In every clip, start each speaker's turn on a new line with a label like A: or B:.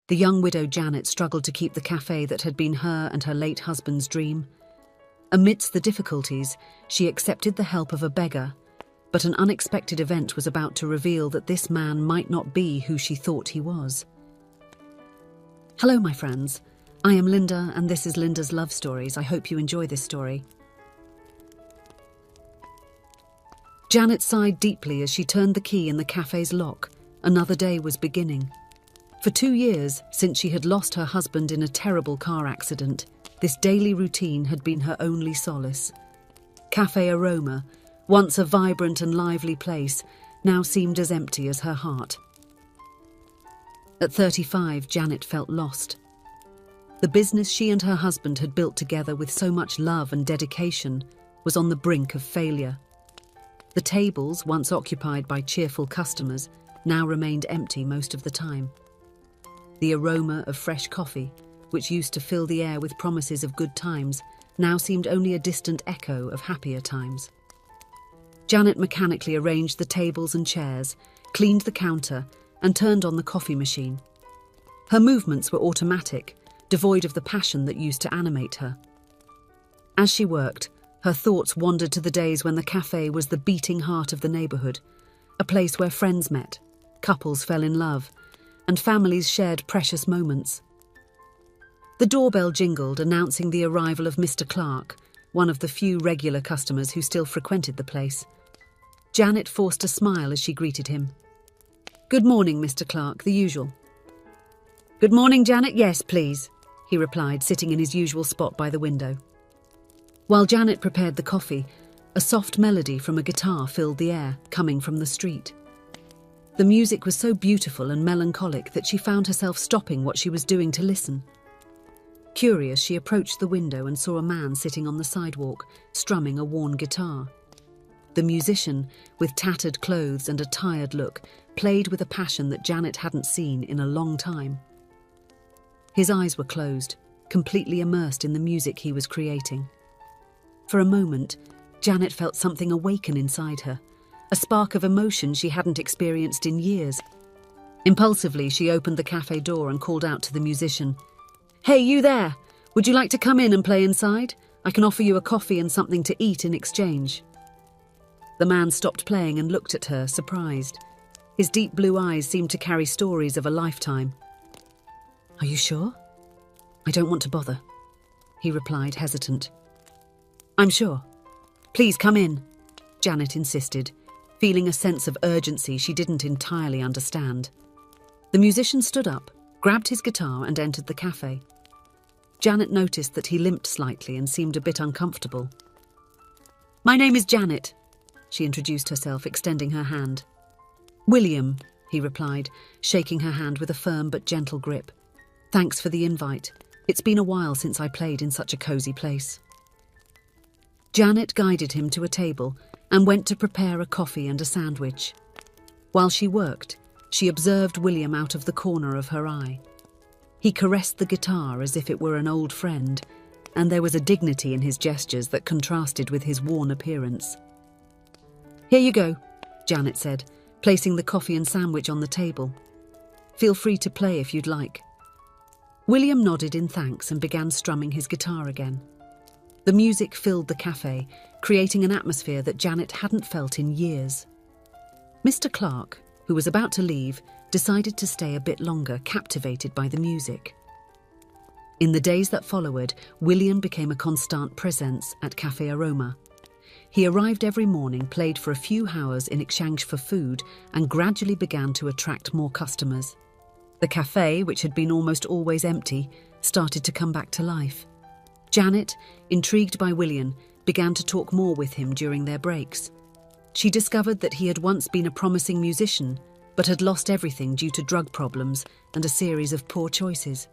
A: The young widow Janet struggled to keep the cafe that had been her and her late husband's dream. Amidst the difficulties, she accepted the help of a beggar, but an unexpected event was about to reveal that this man might not be who she thought he was. Hello, my friends. I am Linda, and this is Linda's Love Stories. I hope you enjoy this story. Janet sighed deeply as she turned the key in the cafe's lock. Another day was beginning. For 2 years, since she had lost her husband in a terrible car accident, this daily routine had been her only solace. Cafe Aroma, once a vibrant and lively place, now seemed as empty as her heart. At 35, Janet felt lost. The business she and her husband had built together with so much love and dedication was on the brink of failure. The tables, once occupied by cheerful customers, now remained empty most of the time. The aroma of fresh coffee, which used to fill the air with promises of good times, now seemed only a distant echo of happier times. Janet mechanically arranged the tables and chairs, cleaned the counter, and turned on the coffee machine. Her movements were automatic, devoid of the passion that used to animate her. As she worked, her thoughts wandered to the days when the cafe was the beating heart of the neighborhood, a place where friends met, couples fell in love, and families shared precious moments. The doorbell jingled, announcing the arrival of Mr. Clark, one of the few regular customers who still frequented the place. Janet forced a smile as she greeted him. "Good morning, Mr. Clark, the usual." "Good morning, Janet. Yes, please," he replied, sitting in his usual spot by the window. While Janet prepared the coffee, a soft melody from a guitar filled the air, coming from the street. The music was so beautiful and melancholic that she found herself stopping what she was doing to listen. Curious, she approached the window and saw a man sitting on the sidewalk, strumming a worn guitar. The musician, with tattered clothes and a tired look, played with a passion that Janet hadn't seen in a long time. His eyes were closed, completely immersed in the music he was creating. For a moment, Janet felt something awaken inside her, a spark of emotion she hadn't experienced in years. Impulsively, she opened the cafe door and called out to the musician. "Hey, you there! Would you like to come in and play inside? I can offer you a coffee and something to eat in exchange." The man stopped playing and looked at her, surprised. His deep blue eyes seemed to carry stories of a lifetime. "Are you sure?" "I don't want to bother," he replied, hesitant. "I'm sure. Please come in," Janet insisted, feeling a sense of urgency she didn't entirely understand. The musician stood up, grabbed his guitar and entered the cafe. Janet noticed that he limped slightly and seemed a bit uncomfortable. "My name is Janet," she introduced herself, extending her hand. "William," he replied, shaking her hand with a firm but gentle grip. "Thanks for the invite. It's been a while since I played in such a cozy place." Janet guided him to a table and went to prepare a coffee and a sandwich. While she worked, she observed William out of the corner of her eye. He caressed the guitar as if it were an old friend, and there was a dignity in his gestures that contrasted with his worn appearance. "Here you go," Janet said, placing the coffee and sandwich on the table. "Feel free to play if you'd like." William nodded in thanks and began strumming his guitar again. The music filled the cafe, creating an atmosphere that Janet hadn't felt in years. Mr. Clark, who was about to leave, decided to stay a bit longer, captivated by the music. In the days that followed, William became a constant presence at Cafe Aroma. He arrived every morning, played for a few hours in exchange for food, and gradually began to attract more customers. The cafe, which had been almost always empty, started to come back to life. Janet, intrigued by William, began to talk more with him during their breaks. She discovered that he had once been a promising musician, but had lost everything due to drug problems and a series of poor choices.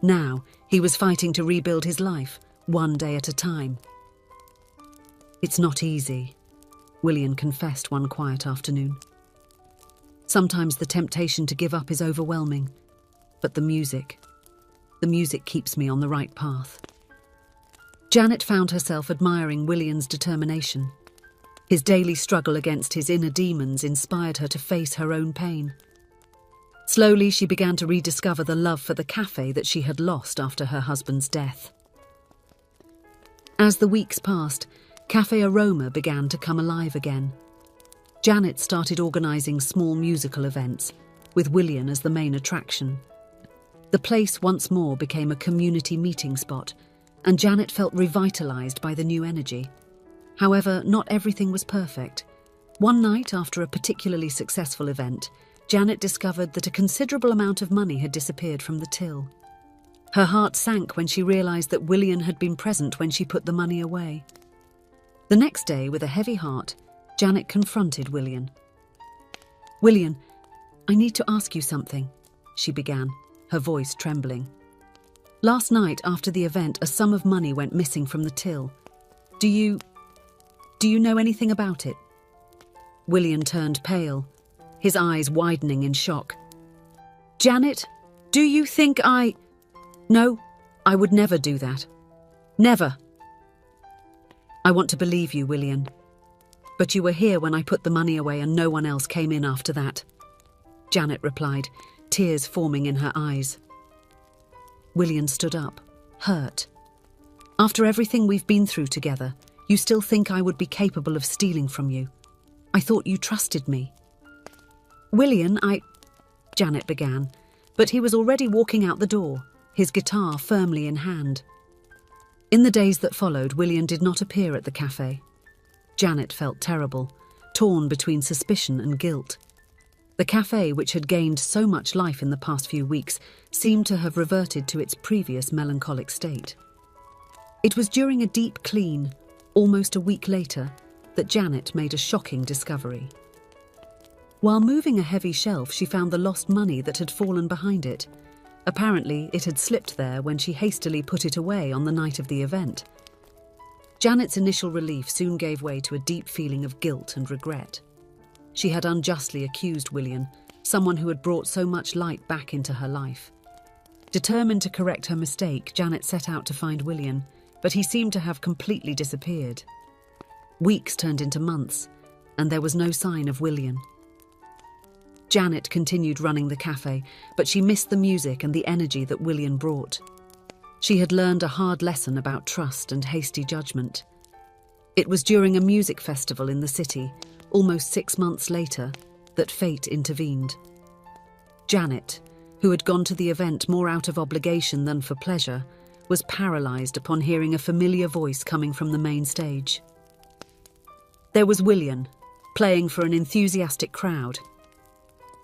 A: Now, he was fighting to rebuild his life, one day at a time. "It's not easy," William confessed one quiet afternoon. "Sometimes the temptation to give up is overwhelming, but the music keeps me on the right path." Janet found herself admiring William's determination. His daily struggle against his inner demons inspired her to face her own pain. Slowly, she began to rediscover the love for the cafe that she had lost after her husband's death. As the weeks passed, Cafe Aroma began to come alive again. Janet started organising small musical events, with William as the main attraction. The place once more became a community meeting spot, and Janet felt revitalised by the new energy. However, not everything was perfect. One night, after a particularly successful event, Janet discovered that a considerable amount of money had disappeared from the till. Her heart sank when she realised that William had been present when she put the money away. The next day, with a heavy heart, Janet confronted William. "William, I need to ask you something," she began, her voice trembling. "Last night, after the event, a sum of money went missing from the till. Do you know anything about it?" William turned pale, his eyes widening in shock. "Janet, do you think I—" "No, I would never do that. Never." "I want to believe you, William. But you were here when I put the money away and no one else came in after that," Janet replied, tears forming in her eyes. William stood up, hurt. "After everything we've been through together, you still think I would be capable of stealing from you? I thought you trusted me." "William, Janet began, but he was already walking out the door, his guitar firmly in hand. In the days that followed, William did not appear at the cafe. Janet felt terrible, torn between suspicion and guilt. The cafe, which had gained so much life in the past few weeks, seemed to have reverted to its previous melancholic state. It was during a deep clean, almost a week later, that Janet made a shocking discovery. While moving a heavy shelf, she found the lost money that had fallen behind it. Apparently, it had slipped there when she hastily put it away on the night of the event. Janet's initial relief soon gave way to a deep feeling of guilt and regret. She had unjustly accused William, someone who had brought so much light back into her life. Determined to correct her mistake, Janet set out to find William, but he seemed to have completely disappeared. Weeks turned into months, and there was no sign of William. Janet continued running the cafe, but she missed the music and the energy that William brought. She had learned a hard lesson about trust and hasty judgment. It was during a music festival in the city, almost 6 months later, that fate intervened. Janet, who had gone to the event more out of obligation than for pleasure, was paralysed upon hearing a familiar voice coming from the main stage. There was William, playing for an enthusiastic crowd.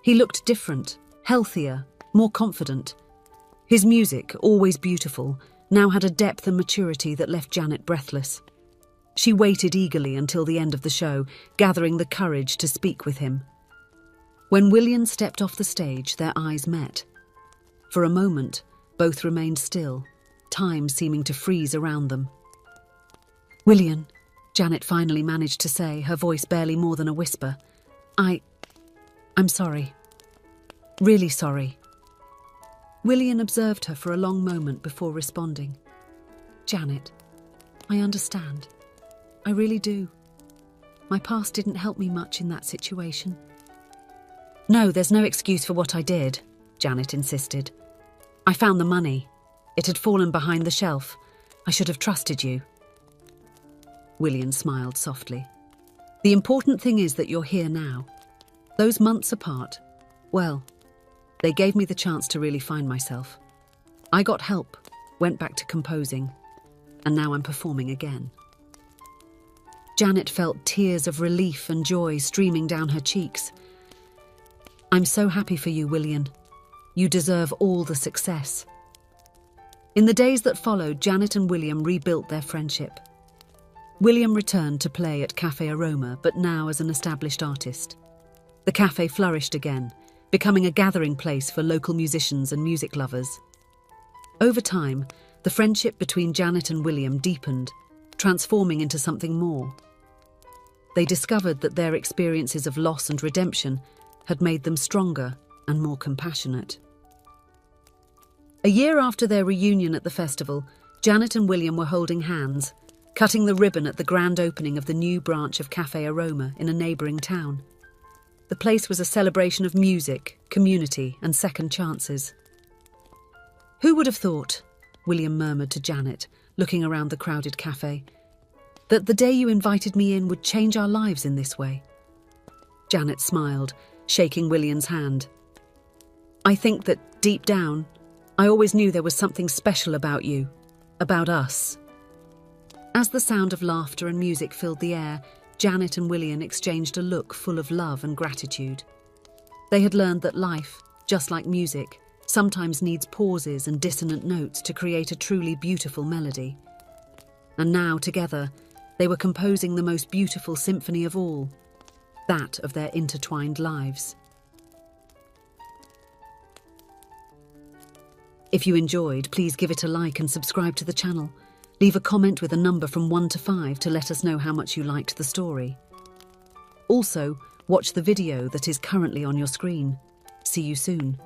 A: He looked different, healthier, more confident. His music, always beautiful, now had a depth and maturity that left Janet breathless. She waited eagerly until the end of the show, gathering the courage to speak with him. When William stepped off the stage, their eyes met. For a moment, both remained still, time seeming to freeze around them. "William," Janet finally managed to say, her voice barely more than a whisper, I'm sorry. Really sorry." William observed her for a long moment before responding. "Janet, I understand. I really do. My past didn't help me much in that situation." "No, there's no excuse for what I did," Janet insisted. "I found the money. It had fallen behind the shelf. I should have trusted you." William smiled softly. "The important thing is that you're here now. Those months apart, well, they gave me the chance to really find myself. I got help, went back to composing, and now I'm performing again." Janet felt tears of relief and joy streaming down her cheeks. "I'm so happy for you, William. You deserve all the success." In the days that followed, Janet and William rebuilt their friendship. William returned to play at Cafe Aroma, but now as an established artist. The cafe flourished again, becoming a gathering place for local musicians and music lovers. Over time, the friendship between Janet and William deepened, transforming into something more. They discovered that their experiences of loss and redemption had made them stronger and more compassionate. A year after their reunion at the festival, Janet and William were holding hands, cutting the ribbon at the grand opening of the new branch of Cafe Aroma in a neighbouring town. The place was a celebration of music, community, and second chances. "Who would have thought," William murmured to Janet, looking around the crowded cafe, "that the day you invited me in would change our lives in this way?" Janet smiled, shaking William's hand. "I think that, deep down, I always knew there was something special about you, about us." As the sound of laughter and music filled the air, Janet and William exchanged a look full of love and gratitude. They had learned that life, just like music, sometimes needs pauses and dissonant notes to create a truly beautiful melody. And now, together, they were composing the most beautiful symphony of all, that of their intertwined lives. If you enjoyed, please give it a like and subscribe to the channel. Leave a comment with a number from 1 to 5 to let us know how much you liked the story. Also, watch the video that is currently on your screen. See you soon.